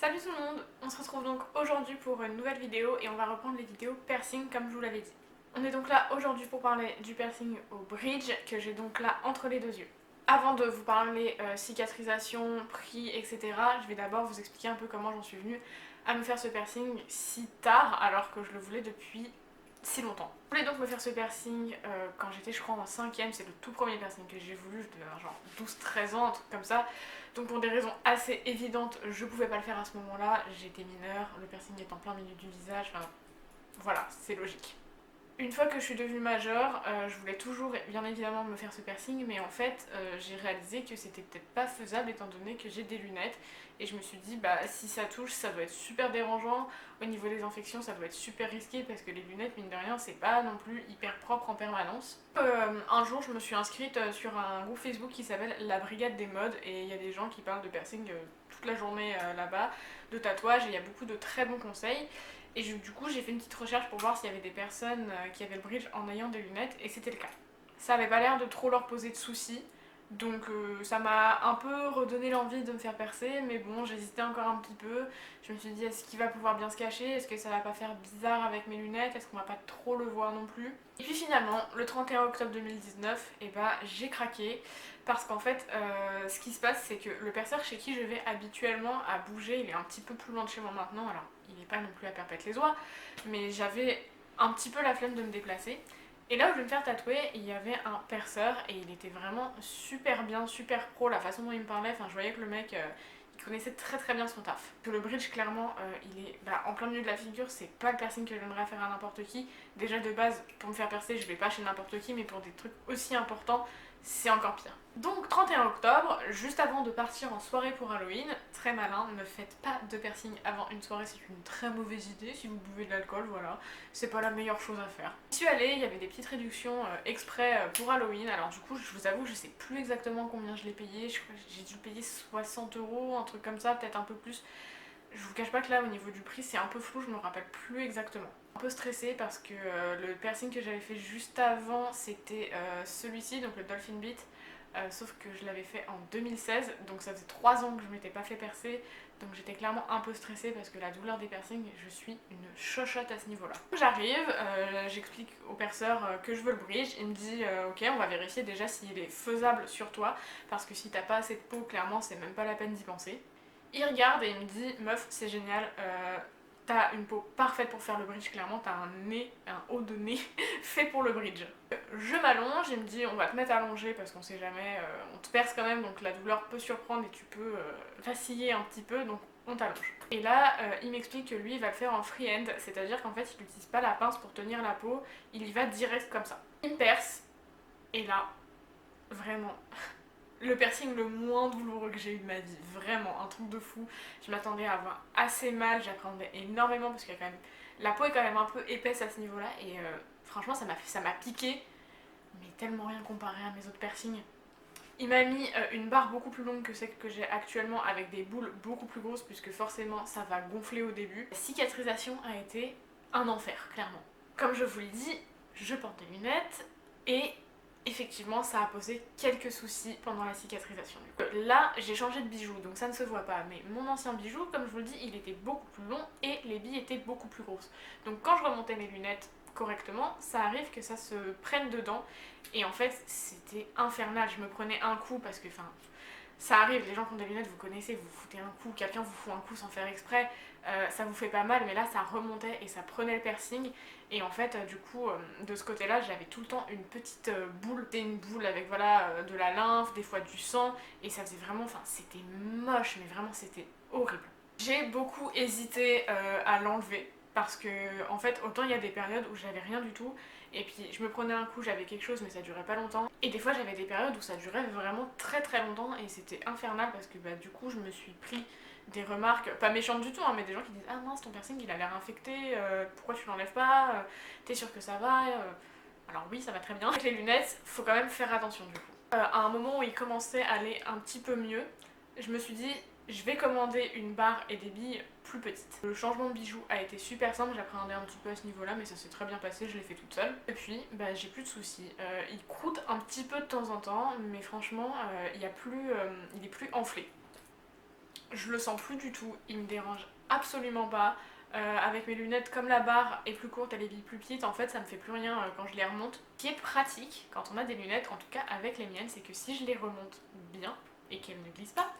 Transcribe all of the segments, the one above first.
Salut tout le monde, on se retrouve donc aujourd'hui pour une nouvelle vidéo et on va reprendre les vidéos piercing comme je vous l'avais dit. On est donc là aujourd'hui pour parler du piercing au bridge que j'ai donc là entre les deux yeux. Avant de vous parler cicatrisation, prix, etc., je vais d'abord vous expliquer un peu comment j'en suis venue à me faire ce piercing si tard alors que je le voulais depuis si longtemps. Je voulais donc me faire ce piercing quand j'étais je crois en 5ème, c'est le tout premier piercing que j'ai voulu, je devais avoir genre 12-13 ans, un truc comme ça. Donc pour des raisons assez évidentes, je pouvais pas le faire à ce moment-là, j'étais mineure, le piercing est en plein milieu du visage, enfin voilà, c'est logique. Une fois que je suis devenue majeure, je voulais toujours bien évidemment me faire ce piercing, mais en fait j'ai réalisé que c'était peut-être pas faisable étant donné que j'ai des lunettes et je me suis dit bah si ça touche ça doit être super dérangeant, au niveau des infections ça doit être super risqué parce que les lunettes mine de rien c'est pas non plus hyper propre en permanence. Un jour je me suis inscrite sur un groupe Facebook qui s'appelle la Brigade des modes et il y a des gens qui parlent de piercing toute la journée là-bas, de tatouage et il y a beaucoup de très bons conseils. Et du coup, j'ai fait une petite recherche pour voir s'il y avait des personnes qui avaient le bridge en ayant des lunettes, et c'était le cas. Ça avait pas l'air de trop leur poser de soucis, donc ça m'a un peu redonné l'envie de me faire percer, mais bon, j'hésitais encore un petit peu. Je me suis dit, est-ce qu'il va pouvoir bien se cacher? Est-ce que ça va pas faire bizarre avec mes lunettes? Est-ce qu'on va pas trop le voir non plus? Et puis finalement, le 31 octobre 2019, et bah j'ai craqué. Parce qu'en fait, ce qui se passe, c'est que le perceur chez qui je vais habituellement à bouger, il est un petit peu plus loin de chez moi maintenant, alors il n'est pas non plus à Perpète-les-Oies, mais j'avais un petit peu la flemme de me déplacer. Et là où je vais me faire tatouer, il y avait un perceur et il était vraiment super bien, super pro, la façon dont il me parlait, enfin je voyais que le mec, il connaissait très très bien son taf. Que le bridge clairement, il est en plein milieu de la figure, c'est pas le piercing que j'aimerais faire à n'importe qui. Déjà de base, pour me faire percer, je vais pas chez n'importe qui, mais pour des trucs aussi importants, c'est encore pire. Donc 31 octobre, juste avant de partir en soirée pour Halloween, très malin, ne faites pas de piercing avant une soirée, c'est une très mauvaise idée si vous buvez de l'alcool, voilà, c'est pas la meilleure chose à faire. J'y suis allée, il y avait des petites réductions exprès pour Halloween, alors du coup je vous avoue je sais plus exactement combien je l'ai payé, je crois que j'ai dû payer 60 €, un truc comme ça, peut-être un peu plus. Je vous cache pas que là au niveau du prix c'est un peu flou, je me rappelle plus exactement. Un peu stressée parce que le piercing que j'avais fait juste avant c'était celui-ci, donc le Dolphin Beat. Sauf que je l'avais fait en 2016, donc ça faisait 3 ans que je m'étais pas fait percer, donc j'étais clairement un peu stressée parce que la douleur des piercings, je suis une chochotte à ce niveau-là. J'arrive, j'explique au perceur que je veux le bridge, il me dit ok on va vérifier déjà s'il est faisable sur toi, parce que si t'as pas assez de peau, clairement c'est même pas la peine d'y penser. Il regarde et il me dit meuf c'est génial, t'as une peau parfaite pour faire le bridge, clairement t'as un nez, un haut de nez fait pour le bridge. Je m'allonge, il me dit on va te mettre allongé parce qu'on sait jamais, on te perce quand même donc la douleur peut surprendre et tu peux vaciller un petit peu donc on t'allonge. Et là il m'explique que lui il va le faire en freehand, c'est-à-dire qu'en fait il n'utilise pas la pince pour tenir la peau, il y va direct comme ça. Il me perce et là vraiment le piercing le moins douloureux que j'ai eu de ma vie, vraiment un truc de fou. Je m'attendais à avoir assez mal, j'appréhendais énormément parce que quand même la peau est quand même un peu épaisse à ce niveau-là et franchement ça m'a piqué, mais tellement rien comparé à mes autres piercings. Il m'a mis une barre beaucoup plus longue que celle que j'ai actuellement avec des boules beaucoup plus grosses puisque forcément ça va gonfler au début. La cicatrisation a été un enfer, clairement. Comme je vous l'ai dit, je porte des lunettes et effectivement ça a posé quelques soucis pendant la cicatrisation. Là j'ai changé de bijou donc ça ne se voit pas, mais mon ancien bijou comme je vous le dis il était beaucoup plus long et les billes étaient beaucoup plus grosses. Donc quand je remontais mes lunettes correctement, ça arrive que ça se prenne dedans et en fait c'était infernal, je me prenais un coup parce que enfin ça arrive, les gens qui ont des lunettes, vous connaissez, vous vous foutez un coup, quelqu'un vous fout un coup sans faire exprès, ça vous fait pas mal, mais là ça remontait et ça prenait le piercing. Et en fait, du coup, de ce côté-là, j'avais tout le temps une petite boule. C'était une boule avec voilà, de la lymphe, des fois du sang, et ça faisait vraiment, enfin c'était moche, mais vraiment c'était horrible. J'ai beaucoup hésité à l'enlever parce que en fait autant il y a des périodes où j'avais rien du tout et puis je me prenais un coup, j'avais quelque chose mais ça durait pas longtemps et des fois j'avais des périodes où ça durait vraiment très très longtemps et c'était infernal parce que du coup je me suis pris des remarques, pas méchantes du tout hein, mais des gens qui disent ah mince ton piercing il a l'air infecté, pourquoi tu l'enlèves pas, t'es sûr que ça va alors oui ça va très bien. Avec les lunettes faut quand même faire attention du coup. À un moment où il commençait à aller un petit peu mieux, je me suis dit je vais commander une barre et des billes plus petites. Le changement de bijoux a été super simple, j'appréhendais un petit peu à ce niveau-là, mais ça s'est très bien passé, je l'ai fait toute seule. Et puis, j'ai plus de soucis. Il croûte un petit peu de temps en temps, mais franchement, il est plus enflé. Je le sens plus du tout, il me dérange absolument pas. Avec mes lunettes, comme la barre est plus courte, elle est plus petite, en fait ça me fait plus rien quand je les remonte. Ce qui est pratique quand on a des lunettes, en tout cas avec les miennes, c'est que si je les remonte bien et qu'elles ne glissent pas,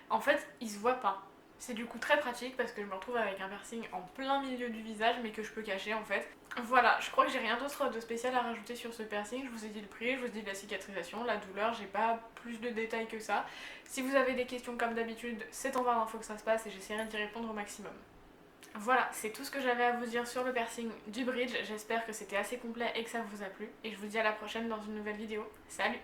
en fait ils se voient pas. C'est du coup très pratique parce que je me retrouve avec un piercing en plein milieu du visage mais que je peux cacher en fait. Voilà, je crois que j'ai rien d'autre de spécial à rajouter sur ce piercing. Je vous ai dit le prix, je vous ai dit la cicatrisation, la douleur, j'ai pas plus de détails que ça. Si vous avez des questions comme d'habitude, c'est en barre d'infos que ça se passe et j'essaierai d'y répondre au maximum. Voilà, c'est tout ce que j'avais à vous dire sur le piercing du bridge. J'espère que c'était assez complet et que ça vous a plu. Et je vous dis à la prochaine dans une nouvelle vidéo. Salut!